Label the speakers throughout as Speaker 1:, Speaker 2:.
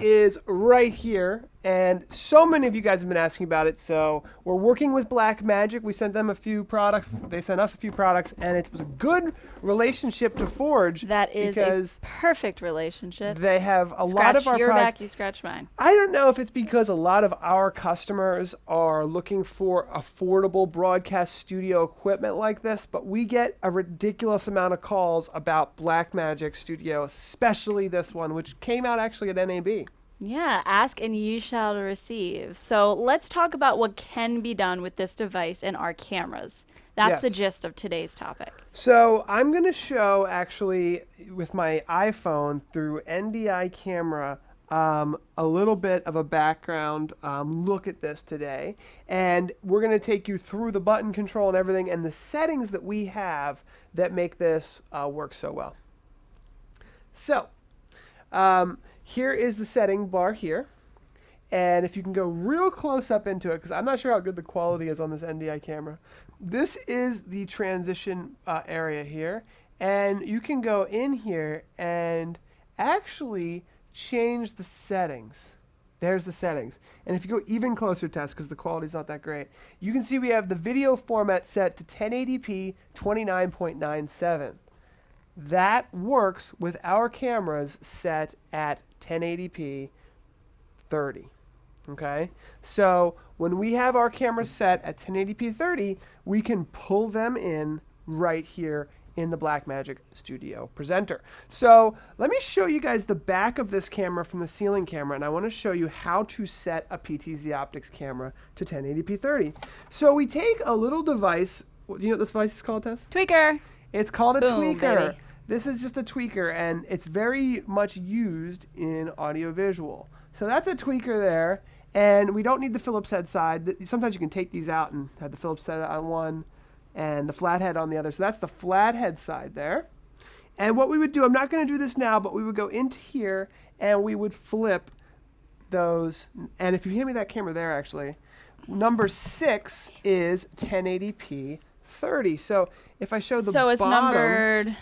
Speaker 1: is right here, and so many of you guys have been asking about it. So we're working with BlackMagic. We sent them a few products. They sent us a few products, and it was a good relationship to forge.
Speaker 2: That is a perfect relationship.
Speaker 1: They have a lot of our
Speaker 2: your
Speaker 1: products.
Speaker 2: back, you scratch mine.
Speaker 1: I don't know if it's because a lot of our customers are looking for affordable broadcast studio equipment like this, but we get a ridiculous amount of calls about BlackMagic Studio, especially this one, which came out actually at NAB.
Speaker 2: Yeah, ask and you shall receive. So let's talk about what can be done with this device and our cameras. That's the gist of today's topic.
Speaker 1: So I'm going to show actually with my iPhone through NDI camera a little bit of a background look at this today. And we're going to take you through the button control and everything and the settings that we have that make this work so well. So here is the setting bar here. And if you can go real close up into it, because I'm not sure how good the quality is on this NDI camera. This is the transition area here. And you can go in here and actually change the settings. There's the settings. And if you go even closer, Tess, because the quality's not that great, you can see we have the video format set to 1080p 29.97. That works with our cameras set at 1080p 30. Okay, so when we have our cameras set at 1080p 30, we can pull them in right here in the BlackMagic Studio Presenter. So let me show you guys the back of this camera from the ceiling camera, and I want to show you how to set a PTZOptics camera to 1080p 30. So we take a little device. Do you know what this device is called, Tess?
Speaker 2: Tweaker.
Speaker 1: It's called a
Speaker 2: Boom,
Speaker 1: tweaker.
Speaker 2: baby.
Speaker 1: This is just a tweaker, and it's very much used in audiovisual. So that's a tweaker there, and we don't need the Phillips head side. Sometimes you can take these out and have the Phillips head on one and the flat head on the other. So that's the flat head side there. And what we would do, I'm not going to do this now, but we would go into here and we would flip those. And if you hand me that camera there, actually, number 6 is 1080p 30. So if I show the
Speaker 2: so it's
Speaker 1: bottom
Speaker 2: numbered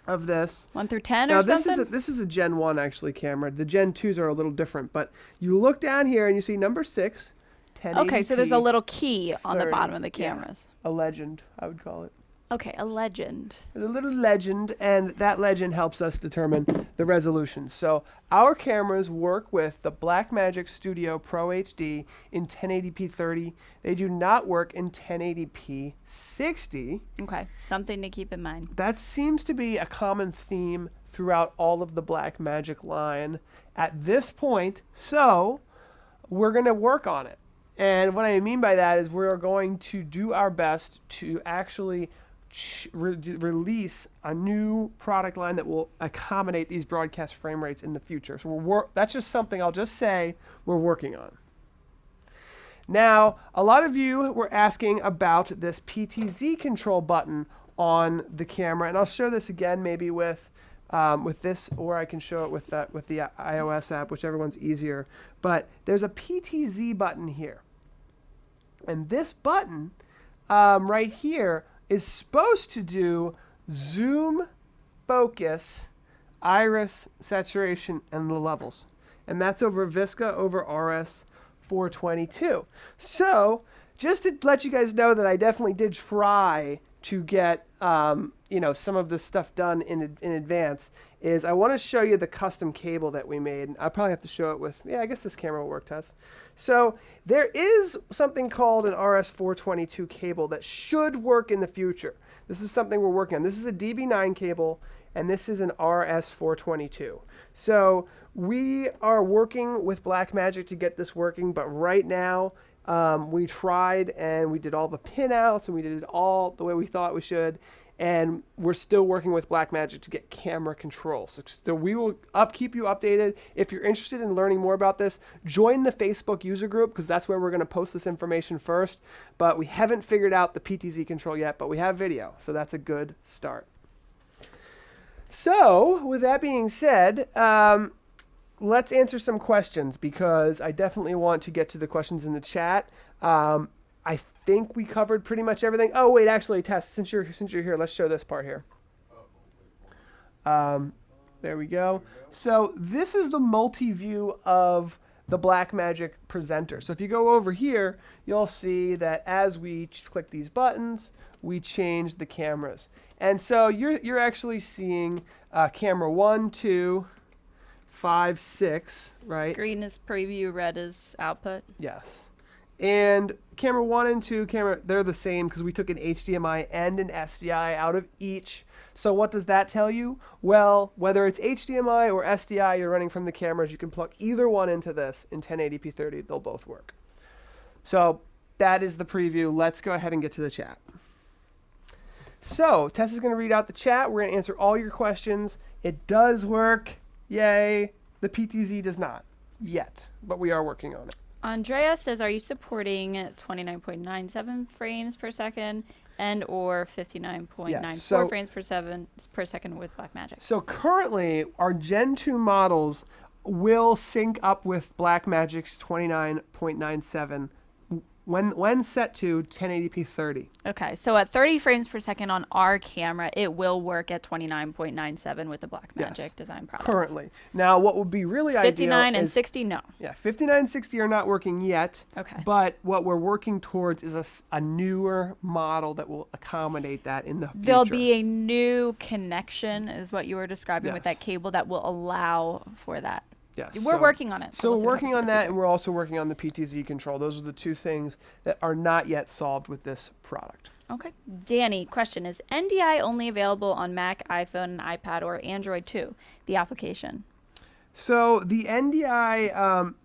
Speaker 1: of this.
Speaker 2: 1 through 10
Speaker 1: Now
Speaker 2: or
Speaker 1: this
Speaker 2: something?
Speaker 1: this is a Gen 1 actually camera. The Gen 2s are a little different, but you look down here and you see number 6, 1080p.
Speaker 2: Okay, so there's a little key on the
Speaker 1: 30.
Speaker 2: bottom of the
Speaker 1: Yeah.
Speaker 2: cameras.
Speaker 1: A legend, I would call it.
Speaker 2: Okay, a legend.
Speaker 1: There's a little legend, and that legend helps us determine the resolution. So our cameras work with the BlackMagic Studio Pro HD in 1080p 30. They do not work in 1080p 60.
Speaker 2: Okay, something to keep in mind.
Speaker 1: That seems to be a common theme throughout all of the BlackMagic line at this point. So we're going to work on it. And what I mean by that is we're going to do our best to actually release a new product line that will accommodate these broadcast frame rates in the future. So that's just something I'll just say we're working on. Now, a lot of you were asking about this PTZ Control button on the camera, and I'll show this again maybe with this, or I can show it with the iOS app, whichever one's easier. But there's a PTZ button here. And this button right here is supposed to do zoom, focus, iris, saturation, and the levels. And that's over Visca over RS 422. So just to let you guys know that I definitely did try to get some of this stuff done in advance, is I want to show you the custom cable that we made. I'll probably have to show it with, I guess this camera will work, Tess. So there is something called an RS422 cable that should work in the future. This is something we're working on. This is a DB9 cable, and this is an RS422. So we are working with BlackMagic to get this working, but right now we tried and we did all the pinouts and we did it all the way we thought we should. And we're still working with BlackMagic to get camera control. So we will keep you updated. If you're interested in learning more about this, join the Facebook user group, because that's where we're going to post this information first. But we haven't figured out the PTZ control yet, but we have video. So that's a good start. So with that being said, let's answer some questions, because I definitely want to get to the questions in the chat. I think we covered pretty much everything. Oh, wait, actually, Tess, since you're here, let's show this part here. There There we go. So this is the multi-view of the BlackMagic presenter. So if you go over here, you'll see that as we click these buttons, we change the cameras. And so you're actually seeing camera 1, 2, 5, 6, right?
Speaker 2: Green is preview, red is output.
Speaker 1: Yes. And camera 1 and 2, they're the same because we took an HDMI and an SDI out of each. So what does that tell you? Well, whether it's HDMI or SDI you're running from the cameras, you can plug either one into this in 1080p 30. They'll both work. So that is the preview. Let's go ahead and get to the chat. So Tess is going to read out the chat. We're going to answer all your questions. It does work. Yay. The PTZ does not yet, but we are working on it.
Speaker 2: Andrea says, are you supporting 29.97 frames per second and or 59.94 frames per second with BlackMagic?
Speaker 1: So currently, our Gen 2 models will sync up with BlackMagic's 29.97 when set to 1080p 30.
Speaker 2: Okay, so at 30 frames per second on our camera, it will work at 29.97 with the BlackMagic design products.
Speaker 1: Currently. Now, what would be really
Speaker 2: 59
Speaker 1: ideal
Speaker 2: and 60, no.
Speaker 1: Yeah, 59 and 60 are not working yet.
Speaker 2: Okay.
Speaker 1: But what we're working towards is a newer model that will accommodate that in the future.
Speaker 2: There'll be a new connection, is what you were describing with that cable, that will allow for that.
Speaker 1: Yes.
Speaker 2: We're working on it.
Speaker 1: So we're working on that, and we're also working on the PTZ Control. Those are the two things that are not yet solved with this product.
Speaker 2: Okay. Danny, question, is NDI only available on Mac, iPhone, and iPad, or Android too, the application? So
Speaker 1: the NDI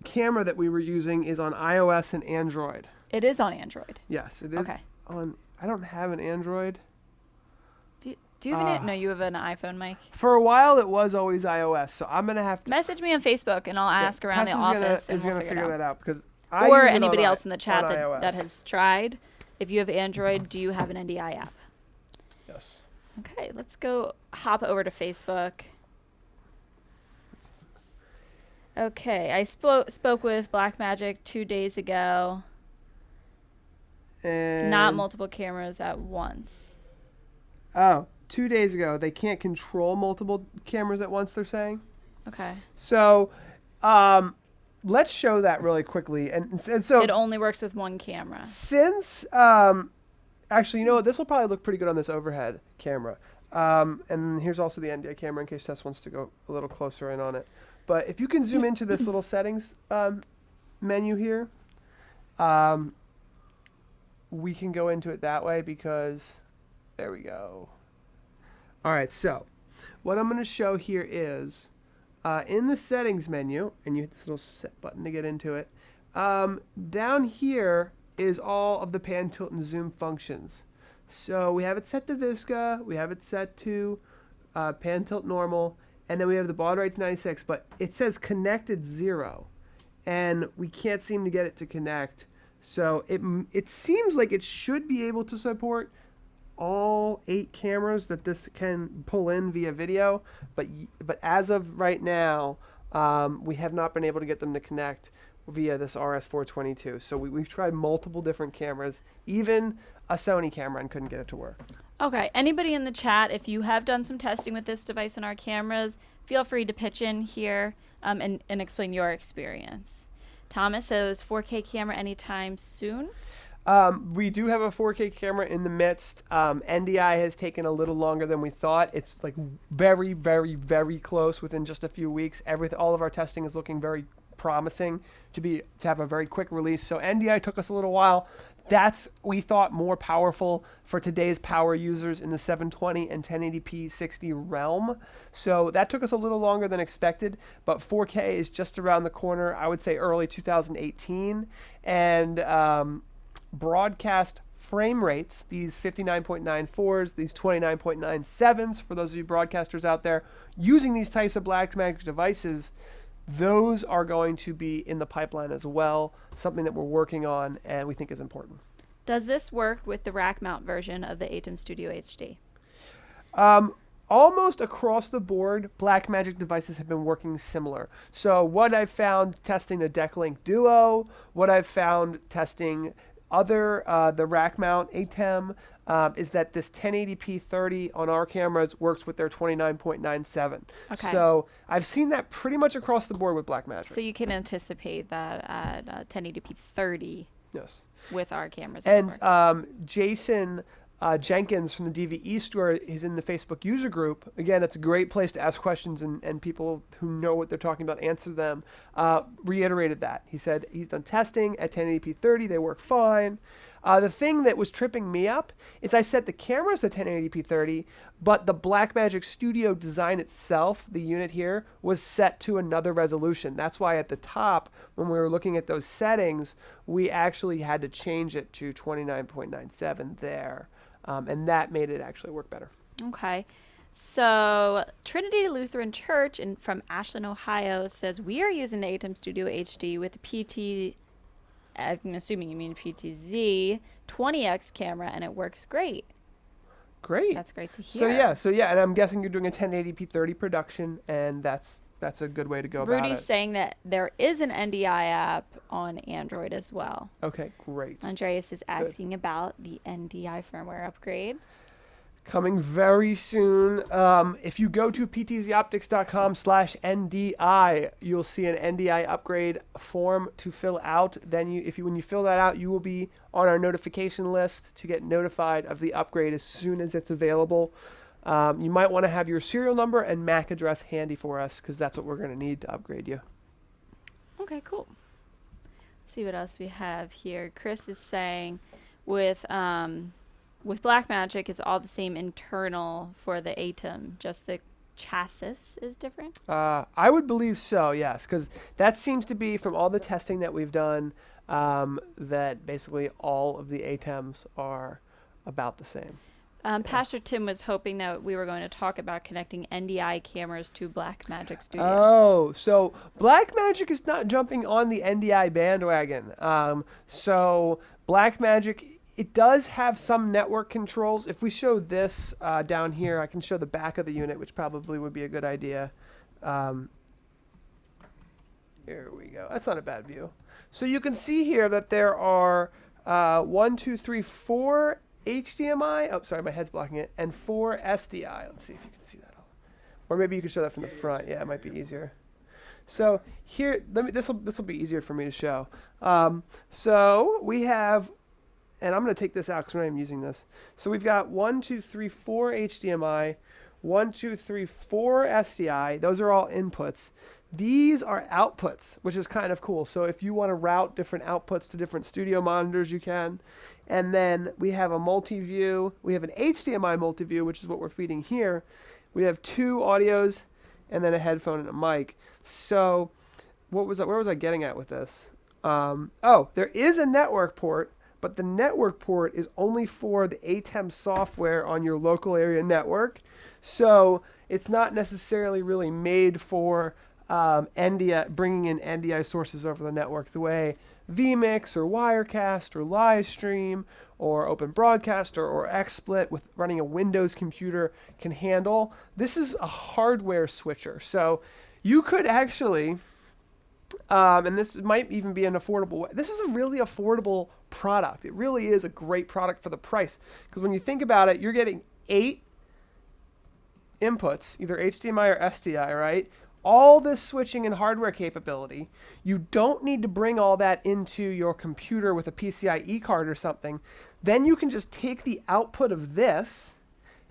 Speaker 1: camera that we were using is on iOS and Android.
Speaker 2: It is on Android?
Speaker 1: Yes, it is.
Speaker 2: Okay.
Speaker 1: I don't have an Android.
Speaker 2: Do you have no, you have an iPhone, Mike?
Speaker 1: For a while, it was always iOS, so I'm going to have to...
Speaker 2: Message me on Facebook, and I'll ask around the office, and we'll figure that out.
Speaker 1: Because
Speaker 2: or anybody else in the chat that has tried. If you have Android, do you have an NDI app?
Speaker 1: Yes.
Speaker 2: Okay, let's go hop over to Facebook. Okay, I spoke with BlackMagic 2 days ago.
Speaker 1: And
Speaker 2: not multiple cameras at once.
Speaker 1: Oh. 2 days ago, they can't control multiple cameras at once, they're saying.
Speaker 2: Okay.
Speaker 1: So let's show that really quickly. And so
Speaker 2: it only works with one camera.
Speaker 1: Since, actually, you know what? This will probably look pretty good on this overhead camera. And here's also the NDI camera in case Tess wants to go a little closer in on it. But if you can zoom into this little settings menu here, we can go into it that way because, there we go. All right, so what I'm going to show here is in the settings menu, and you hit this little set button to get into it, down here is all of the pan, tilt, and zoom functions. So we have it set to Visca, we have it set to pan, tilt, normal, and then we have the baud rate to 96, but it says connected 0, and we can't seem to get it to connect. So it seems like it should be able to support all 8 cameras that this can pull in via video, but as of right now, we have not been able to get them to connect via this RS422. So we've tried multiple different cameras, even a Sony camera, and couldn't get it to work.
Speaker 2: Okay, anybody in the chat, if you have done some testing with this device in our cameras, feel free to pitch in here and explain your experience. Thomas says 4K camera anytime soon.
Speaker 1: We do have a 4K camera in the midst. NDI has taken a little longer than we thought. It's like very, very, very close within just a few weeks. All of our testing is looking very promising to have a very quick release. So NDI took us a little while. That's, we thought, more powerful for today's power users in the 720 and 1080p 60 realm. So that took us a little longer than expected, but 4K is just around the corner. I would say early 2018. And broadcast frame rates, these 59.94s, these 29.97s, for those of you broadcasters out there using these types of BlackMagic devices, those are going to be in the pipeline as well, something that we're working on and we think is important.
Speaker 2: Does this work with the rack mount version of the ATEM Studio HD?
Speaker 1: Almost across the board, BlackMagic devices have been working similar. So what I've found testing the DeckLink Duo, what I've found testing the rack mount ATEM, is that this 1080p 30 on our cameras works with their 29.97.
Speaker 2: Okay.
Speaker 1: So I've seen that pretty much across the board with Blackmagic.
Speaker 2: So you can anticipate that at 1080p 30
Speaker 1: Yes.
Speaker 2: with our cameras.
Speaker 1: And Jason Jenkins from the DVE store is in the Facebook user group. Again, it's a great place to ask questions, and people who know what they're talking about answer them. Reiterated that. He said he's done testing at 1080p 30. They work fine. The thing that was tripping me up is I set the cameras at 1080p 30, but the Blackmagic Studio design itself, the unit here, was set to another resolution. That's why at the top, when we were looking at those settings, we actually had to change it to 29.97 there. And that made it actually work better.
Speaker 2: Okay. So Trinity Lutheran Church from Ashland, Ohio says, we are using the ATEM Studio HD with the I'm assuming you mean PTZ 20X camera, and it works great.
Speaker 1: Great.
Speaker 2: That's great to hear.
Speaker 1: So yeah, and I'm guessing you're doing a 1080p 30 production, and that's a good way to go about it.
Speaker 2: Rudy's saying that there is an NDI app on Android as well.
Speaker 1: Okay, great.
Speaker 2: Andreas is asking about the NDI firmware upgrade.
Speaker 1: Coming very soon. If you go to PTZOptics.com/NDI, you'll see an NDI upgrade form to fill out. Then when you fill that out, you will be on our notification list to get notified of the upgrade as soon as it's available. You might want to have your serial number and MAC address handy for us, because that's what we're going to need to upgrade you.
Speaker 2: Okay, cool. Let's see what else we have here. Chris is saying with Blackmagic, it's all the same internal for the ATEM, just the chassis is different?
Speaker 1: I would believe so, yes, because that seems to be, from all the testing that we've done, that basically all of the ATEMs are about the same.
Speaker 2: Pastor Tim was hoping that we were going to talk about connecting NDI cameras to Blackmagic Studio.
Speaker 1: Oh, so Blackmagic is not jumping on the NDI bandwagon. So Blackmagic, it does have some network controls. If we show this down here, I can show the back of the unit, which probably would be a good idea. Here we go. That's not a bad view. So you can see here that there are 1, 2, 3, 4 HDMI. Oh, sorry, my head's blocking it. And 4 SDI. Let's see if you can see that. Or maybe you could show that from the front. Yeah, it might be easier. So here, this will be easier for me to show. So we have, and I'm going to take this out because we're not even using this. So we've got 1, 2, 3, 4 HDMI, 1, 2, 3, 4 SDI. Those are all inputs. These are outputs, which is kind of cool. So if you want to route different outputs to different studio monitors, you can. And then we have a multi-view. We have an HDMI multi-view, which is what we're feeding here. We have 2 audios and then a headphone and a mic. So where was I getting at with this? Oh, there is a network port, but the network port is only for the ATEM software on your local area network. So it's not necessarily really made for NDI, bringing in NDI sources over the network the way vMix or Wirecast or Livestream or Open Broadcaster or XSplit with running a Windows computer can handle. This is a hardware switcher. So you could actually, and this might even be an affordable way. This is a really affordable product. It really is a great product for the price. Because when you think about it, you're getting 8 inputs, either HDMI or SDI, right? All this switching and hardware capability. You don't need to bring all that into your computer with a PCIe card or something. Then you can just take the output of this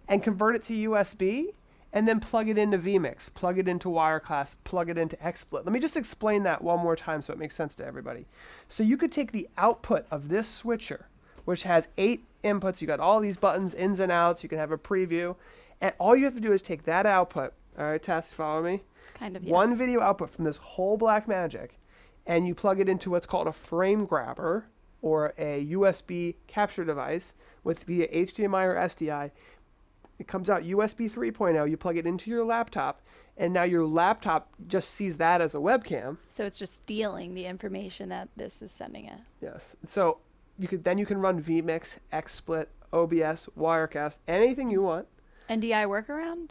Speaker 1: and convert it to USB and then plug it into vMix, plug it into Wirecast, plug it into XSplit. Let me just explain that one more time so it makes sense to everybody. So you could take the output of this switcher, which has 8 inputs. You got all these buttons, ins and outs. You can have a preview. And all you have to do is take that output. All right, Tess, follow me?
Speaker 2: Kind of, yes.
Speaker 1: One video output from this whole Blackmagic, and you plug it into what's called a frame grabber or a USB capture device with via HDMI or SDI. It comes out USB 3.0. You plug it into your laptop, and now your laptop just sees that as a webcam.
Speaker 2: So it's just stealing the information that this is sending it.
Speaker 1: Yes. So you can run vMix, XSplit, OBS, Wirecast, anything you want.
Speaker 2: NDI workaround?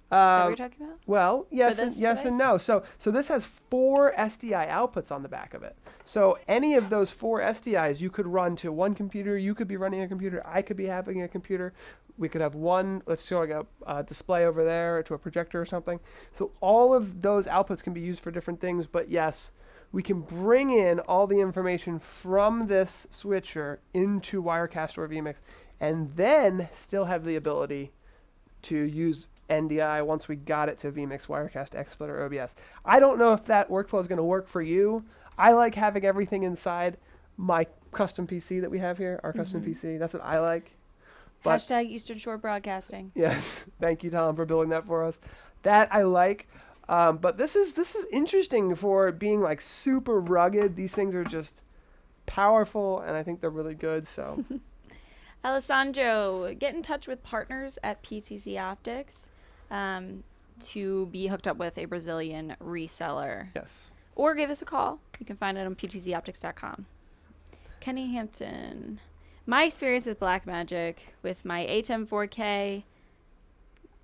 Speaker 2: that what you're talking about?
Speaker 1: Well, yes,
Speaker 2: this
Speaker 1: and no. So this has 4 SDI outputs on the back of it. So any of those 4 SDIs you could run to one computer. You could be running a computer. I could be having a computer. We could have one, let's show like a display over there to a projector or something. So all of those outputs can be used for different things. But yes, we can bring in all the information from this switcher into Wirecast or vMix, and then still have the ability to use NDI once we got it to vMix, Wirecast, XSplit, or OBS. I don't know if that workflow is going to work for you. I like having everything inside my custom PC that we have here, our custom PC. That's what I like. But
Speaker 2: Hashtag Eastern Shore Broadcasting.
Speaker 1: yes, thank you, Tom, for building that for us. That I like. But this is interesting for being like super rugged. These things are just powerful, and I think they're really good. So,
Speaker 2: Alessandro, get in touch with partners at PTZOptics to be hooked up with a Brazilian reseller.
Speaker 1: yes.
Speaker 2: Or give us a call. You can find it on PTZOptics.com. Kenny Hampton. My experience with BlackMagic with my ATEM 4K,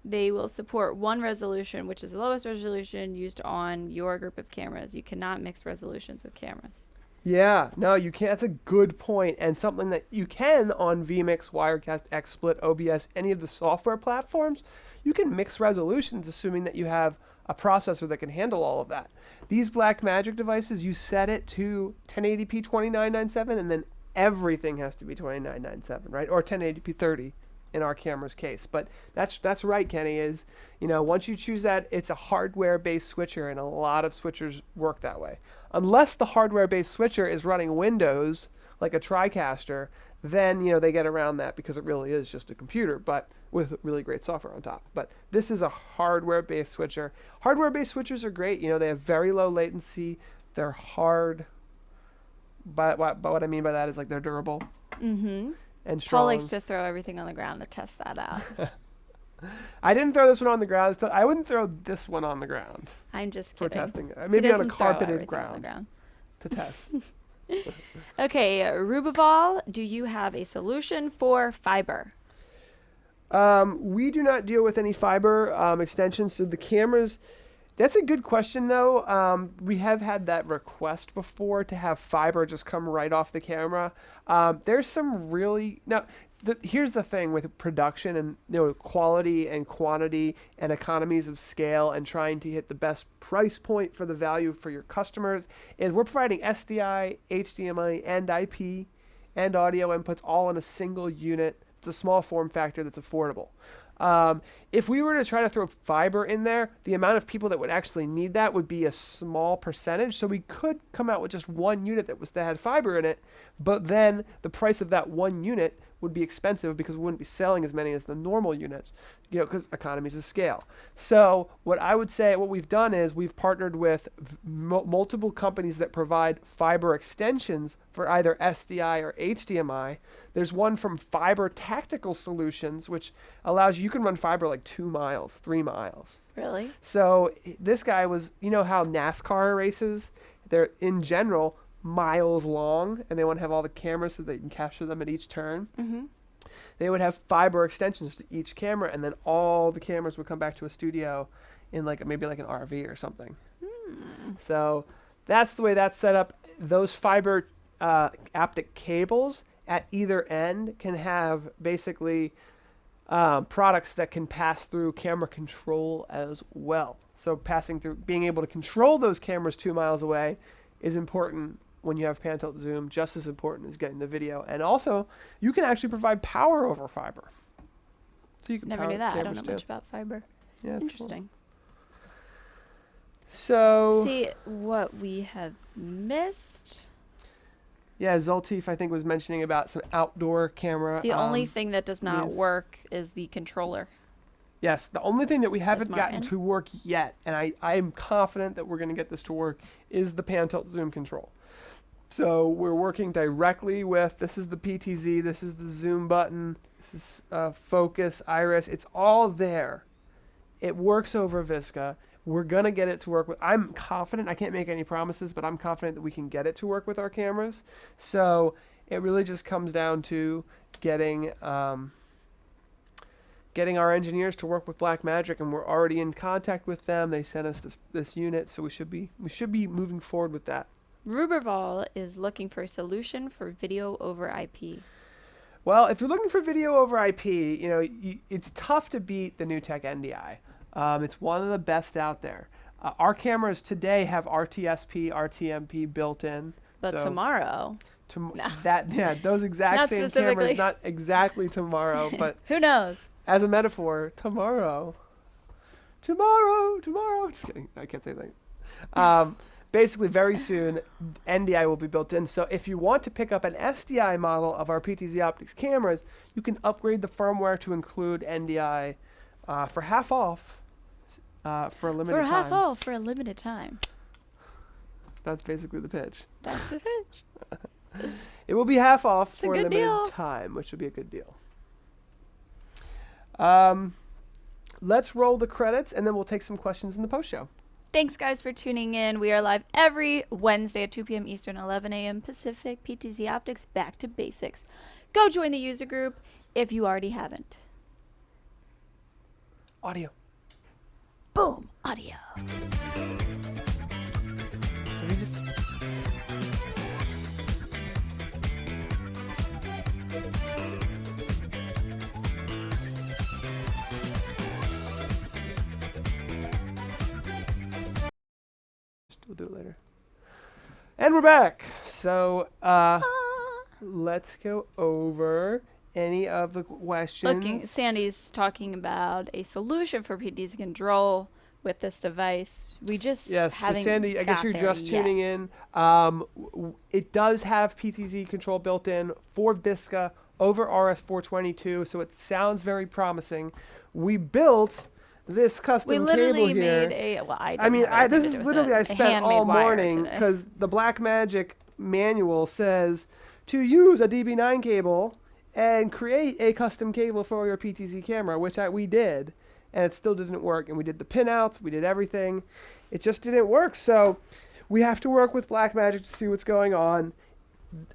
Speaker 2: they will support one resolution, which is the lowest resolution used on your group of cameras. You cannot mix resolutions with cameras.
Speaker 1: Yeah, no, you can't. That's a good point, and something that you can on vMix, Wirecast, XSplit, OBS, any of the software platforms. You can mix resolutions, assuming that you have a processor that can handle all of that. These BlackMagic devices, you set it to 1080p 2997, and then everything has to be 2997, right? Or 1080p 30 in our camera's case. But that's right, Kenny, is, once you choose that, it's a hardware-based switcher, and a lot of switchers work that way. Unless the hardware-based switcher is running Windows, like a TriCaster, then, they get around that because it really is just a computer, but with really great software on top. But this is a hardware-based switcher. Hardware-based switchers are great. They have very low latency. They're hard. But what I mean by that is, like, they're durable and strong.
Speaker 2: Paul likes to throw everything on the ground to test that out.
Speaker 1: I didn't throw this one on the ground. I wouldn't throw this one on the ground.
Speaker 2: I'm just
Speaker 1: for
Speaker 2: kidding.
Speaker 1: testing. Maybe on a carpeted ground to test.
Speaker 2: Okay, Rubival, do you have a solution for fiber?
Speaker 1: We do not deal with any fiber extensions. So the cameras, that's a good question, though. We have had that request before to have fiber just come right off the camera. There's some really... Now, here's the thing with production and quality and quantity and economies of scale and trying to hit the best price point for the value for your customers is we're providing SDI, HDMI, and IP and audio inputs all in a single unit. It's a small form factor that's affordable. If we were to try to throw fiber in there, the amount of people that would actually need that would be a small percentage. So we could come out with just one unit that had fiber in it, but then the price of that one unit would be expensive because we wouldn't be selling as many as the normal units, because economies of scale. So what I would say, what we've done is we've partnered with multiple companies that provide fiber extensions for either SDI or HDMI. There's one from Fiber Tactical Solutions, which allows you can run fiber like 2 miles, 3 miles.
Speaker 2: Really?
Speaker 1: So this guy was, how NASCAR races, they're in general miles long, and they want to have all the cameras so they can capture them at each turn. They would have fiber extensions to each camera, and then all the cameras would come back to a studio in maybe an RV or something. So that's the way that's set up. Those fiber optic cables at either end can have basically products that can pass through camera control as well. So passing through, being able to control those cameras 2 miles away is important when you have pan tilt zoom, just as important as getting the video. And also, you can actually provide power over fiber. So you can
Speaker 2: Never
Speaker 1: power
Speaker 2: knew that. I don't
Speaker 1: cameras
Speaker 2: know much
Speaker 1: too.
Speaker 2: about fiber.
Speaker 1: Yeah, it's
Speaker 2: Interesting.
Speaker 1: Cool. So
Speaker 2: See what we have missed.
Speaker 1: Yeah, Zoltif, I think, was mentioning about some outdoor camera.
Speaker 2: The only thing that does not
Speaker 1: use.
Speaker 2: work is the controller.
Speaker 1: Yes, the only thing that we haven't gotten
Speaker 2: Martin.
Speaker 1: to work yet, and I am confident that we're going to get this to work, is the pan tilt zoom control. So we're working directly with, this is the PTZ, this is the zoom button, this is focus, iris, it's all there. It works over Visca. We're going to get it to work with, I'm confident, I can't make any promises, but I'm confident that we can get it to work with our cameras. So it really just comes down to getting getting our engineers to work with BlackMagic, and we're already in contact with them. They sent us this unit, so we should be moving forward with that.
Speaker 2: Ruberval is looking for a solution for video over IP.
Speaker 1: Well, if you're looking for video over IP, it's tough to beat the NewTek NDI. It's one of the best out there. Our cameras today have RTSP, RTMP built in.
Speaker 2: But
Speaker 1: so
Speaker 2: tomorrow.
Speaker 1: Those exact same cameras, not exactly tomorrow, but
Speaker 2: who knows?
Speaker 1: As a metaphor, tomorrow. Just kidding. I can't say that. Basically, very soon, NDI will be built in. So if you want to pick up an SDI model of our PTZOptics cameras, you can upgrade the firmware to include NDI for half off for a limited time.
Speaker 2: For half off for a limited time.
Speaker 1: That's basically the pitch.
Speaker 2: That's the pitch.
Speaker 1: It will be half off
Speaker 2: It's
Speaker 1: for a limited
Speaker 2: deal.
Speaker 1: time, which would be a good deal. Let's roll the credits, and then we'll take some questions in the post-show.
Speaker 2: Thanks, guys, for tuning in. We are live every Wednesday at 2 p.m. Eastern, 11 a.m. Pacific. PTZ Optics, back to basics. Go join the user group if you already haven't.
Speaker 1: Audio.
Speaker 2: Boom, audio.
Speaker 1: So we just... We'll do it later. And we're back. So let's go over any of the questions.
Speaker 2: Sandy's talking about a solution for PTZ Control with this device. We just
Speaker 1: yes. So Sandy, I guess you're just tuning in. It does have PTZ Control built in for Visca over RS422, so it sounds very promising. We built this custom cable here.
Speaker 2: Made a. Well,
Speaker 1: this is literally I spent all morning because the BlackMagic manual says to use a DB9 cable and create a custom cable for your PTZ camera, which we did, and it still didn't work. And we did the pinouts, we did everything, it just didn't work. So we have to work with BlackMagic to see what's going on.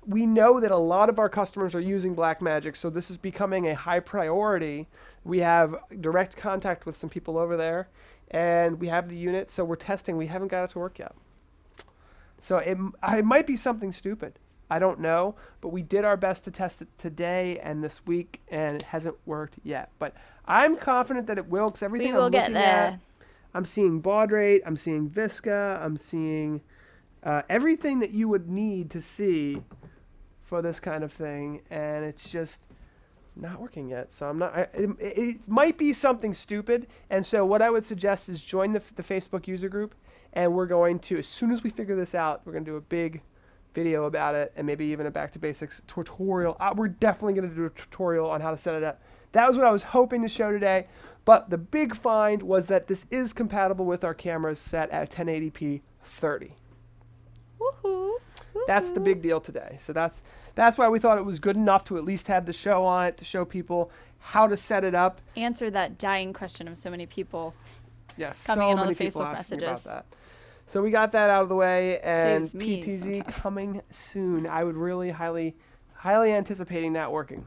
Speaker 1: We know that a lot of our customers are using BlackMagic, so this is becoming a high priority. We have direct contact with some people over there, and we have the unit, so we're testing. We haven't got it to work yet. So it might be something stupid. I don't know, but we did our best to test it today and this week, and it hasn't worked yet. But I'm confident that it will, because everything I'm looking at, I'm seeing baud rate, I'm seeing Visca, I'm seeing everything that you would need to see for this kind of thing, and it's just not working yet. So I'm not. It might be something stupid, and so what I would suggest is join the Facebook user group, and we're going to, as soon as we figure this out, we're going to do a big video about it, and maybe even a back to basics tutorial. We're definitely going to do a tutorial on how to set it up. That was what I was hoping to show today, but the big find was that this is compatible with our cameras set at 1080p 30.
Speaker 2: Woohoo!
Speaker 1: That's the big deal today. So that's why we thought it was good enough to at least have the show on it, to show people how to set it up.
Speaker 2: Answer that dying question of so many people.
Speaker 1: Yes,
Speaker 2: coming
Speaker 1: so
Speaker 2: in on
Speaker 1: many
Speaker 2: the
Speaker 1: people
Speaker 2: Facebook
Speaker 1: asking
Speaker 2: messages.
Speaker 1: about that. So we got that out of the way, and
Speaker 2: Saves me
Speaker 1: PTZ
Speaker 2: sometimes.
Speaker 1: coming soon. I would really highly anticipating that working.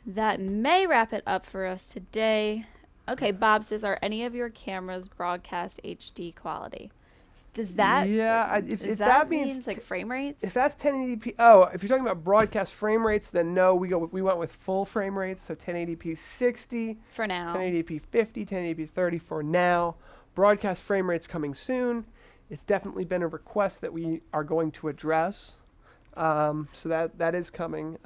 Speaker 2: That may wrap it up for us today. Okay, Bob says, are any of your cameras broadcast HD quality? Does that
Speaker 1: if
Speaker 2: that
Speaker 1: means
Speaker 2: means like frame rates?
Speaker 1: If that's 1080p, if you're talking about broadcast frame rates, then no, we went with full frame rates, so 1080p 60
Speaker 2: for now,
Speaker 1: 1080p 50, 1080p 30 for now. Broadcast frame rates coming soon. It's definitely been a request that we are going to address, so that is coming.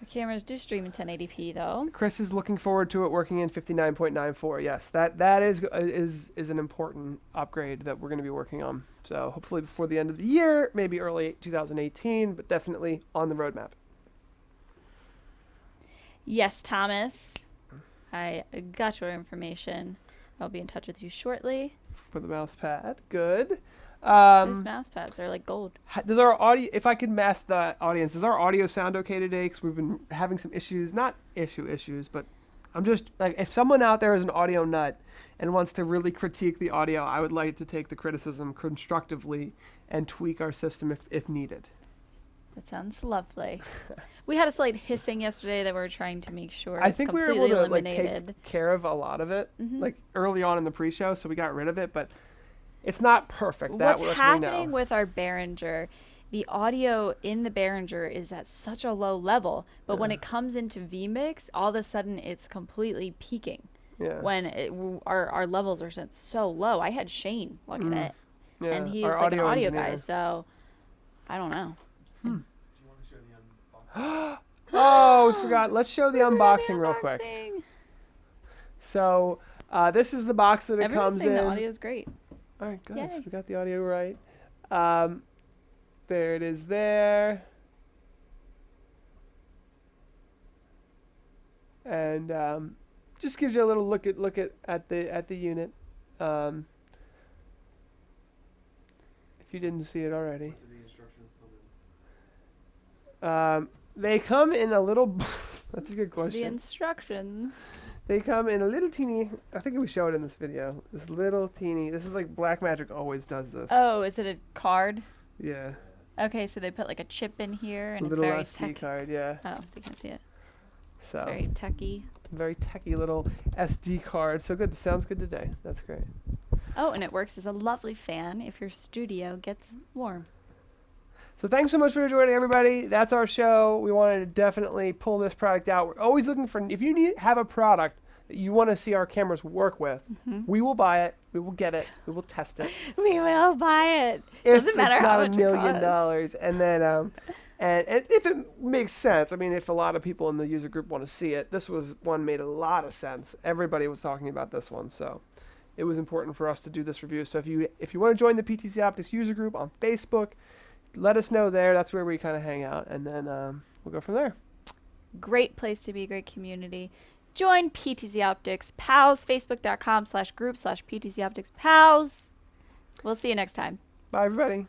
Speaker 2: The cameras do stream in 1080p though.
Speaker 1: Chris is looking forward to it working in 59.94. Yes, that is an important upgrade that we're going to be working on. So hopefully before the end of the year, maybe early 2018, but definitely on the roadmap.
Speaker 2: Yes, Thomas, I got your information. I'll be in touch with you shortly.
Speaker 1: For the mouse pad, good.
Speaker 2: These mouse pads, they're like gold.
Speaker 1: Does our audio, if I could mask the audience, does our audio sound okay today? Because we've been having some issues, not issues, but I'm just, like, if someone out there is an audio nut and wants to really critique the audio, I would like to take the criticism constructively and tweak our system if needed.
Speaker 2: That sounds lovely. We had a slight hissing yesterday that we're trying to make sure
Speaker 1: I
Speaker 2: it's
Speaker 1: think we were
Speaker 2: completely
Speaker 1: able to like
Speaker 2: eliminated.
Speaker 1: take care of a lot of it,
Speaker 2: Mhm.
Speaker 1: like early on in the pre-show, so we got rid of it. But it's not perfect. That
Speaker 2: What's
Speaker 1: we
Speaker 2: happening
Speaker 1: know.
Speaker 2: with our Behringer, the audio in the Behringer is at such a low level, but when it comes into vMix, all of a sudden it's completely peaking.
Speaker 1: Yeah.
Speaker 2: When our levels are set so low. I had Shane look at it,
Speaker 1: Yeah.
Speaker 2: and he is
Speaker 1: Our
Speaker 2: like an audio
Speaker 1: engineer.
Speaker 2: guy, so I don't know.
Speaker 3: Do you want to show the unboxing?
Speaker 1: Oh, we forgot. Let's show the
Speaker 2: Look at
Speaker 1: unboxing real quick.
Speaker 2: unboxing.
Speaker 1: So this is the box that it
Speaker 2: Everyone's
Speaker 1: comes
Speaker 2: saying
Speaker 1: in.
Speaker 2: the audio is great.
Speaker 1: All right, good. So
Speaker 2: Yay.
Speaker 1: we got the audio right. There it is there. And just gives you a little look at the unit. If you didn't see it already.
Speaker 3: What do the instructions come in?
Speaker 1: They come in a little. That's a good
Speaker 2: The
Speaker 1: question.
Speaker 2: instructions.
Speaker 1: They come in a little teeny. I think we showed it in this video. This little teeny. This is like BlackMagic always does this.
Speaker 2: Oh, is it a card?
Speaker 1: Yeah.
Speaker 2: Okay, so they put like a chip in here, and
Speaker 1: A
Speaker 2: it's
Speaker 1: little
Speaker 2: very
Speaker 1: SD
Speaker 2: tech.
Speaker 1: card. Yeah.
Speaker 2: Oh, you can see it.
Speaker 1: So
Speaker 2: Very techy.
Speaker 1: very techy little SD card. So good. Sounds good today. That's great.
Speaker 2: Oh, and it works as a lovely fan if your studio gets warm.
Speaker 1: So thanks so much for joining, everybody. That's our show. We wanted to definitely pull this product out. We're always looking for, if you have a product that you want to see our cameras work with, we will buy it. We will get it. We will test it.
Speaker 2: We will buy it.
Speaker 1: If
Speaker 2: Doesn't matter
Speaker 1: it's
Speaker 2: how
Speaker 1: not
Speaker 2: much
Speaker 1: $1 million,
Speaker 2: it costs.
Speaker 1: and then and if it makes sense, I mean, if a lot of people in the user group want to see it, this was one made a lot of sense. Everybody was talking about this one, so it was important for us to do this review. So if you want to join the PTZOptics user group on Facebook, let us know there. That's where we kind of hang out, and then we'll go from there.
Speaker 2: Great place to be, great community. Join PTZ Optics Pals, facebook.com/group/PTZ Optics Pals. We'll see you next time.
Speaker 1: Bye, everybody.